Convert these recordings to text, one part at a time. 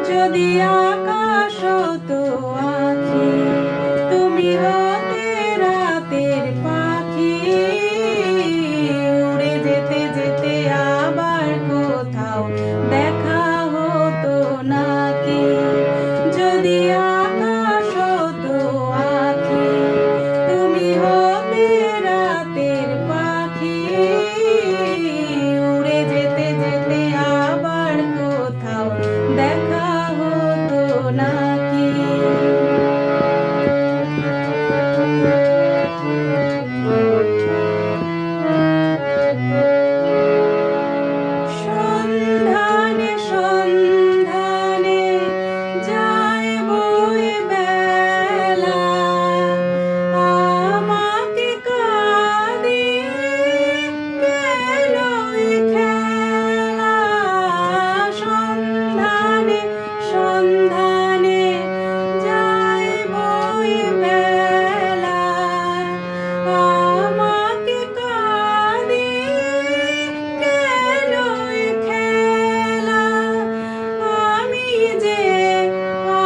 যদি আকাশ হতো আঁখি, তুমি হতে রাতের পাখি, উড়ে যেতে যেতে আবার কোথাও দেখা হতো নাকি। যদি আকাশ হতো আঁখি, তুমি হতে রাতের পাখি, উড়ে যেতে যেতে আবার কোথাও দেখা হতো নাকি। সন্ধানে সন্ধানে যায় বয়ে বেলা, আমাকে কাঁদিয়ে গেল এ খেলা। সন্ধানে সন্ধানে যায় বয়ে বেলা, আমাকে কাঁদিয়ে গেল এ খেলা। আমি যে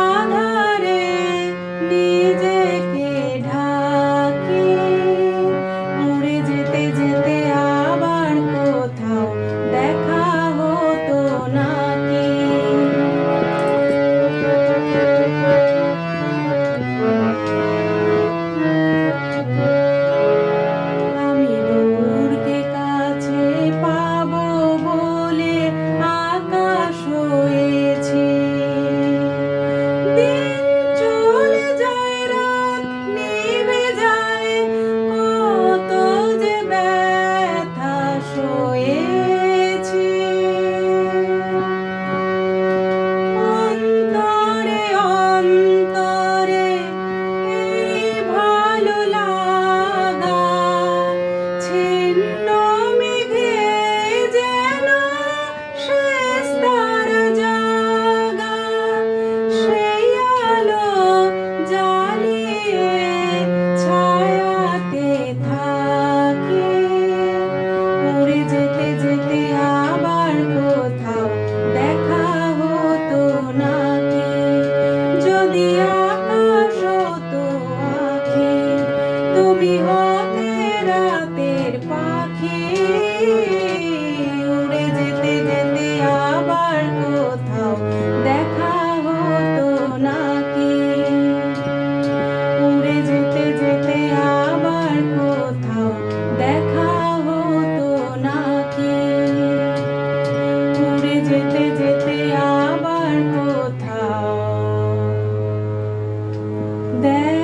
আঁধারে নিজেকে ঢাকি, উড়ে যেতে যেতে আবার কোথাও দেখা হতো নাকি। আমি দূরকে কাছে পাবো বলে আকাশ হয়েছি, দিন চলে যায় রাত নিভে যায়, কত যে ব্যথা সয়েছি। অন্তরে অন্তরে এই ভালো লাগা, ছিন্ন মেঘে যেন শেষ তারা জাগা। সেই আলো জ্বালিয়ে ছায়াতে থাকি, উড়ে যেতে যেতে আবার কোথাও দেখা হতো নাকি। যদি আকাশ হতো আঁখি, তুমি হতে রাতের পাখি, উড়ে যেতে যেতে আবার কোথাও দেখা হতো নাকি। উড়ে যেতে যেতে আবার কোথাও দেখা হতো নাকি। উড়ে যেতে যেতে আবার কোথাও দেখা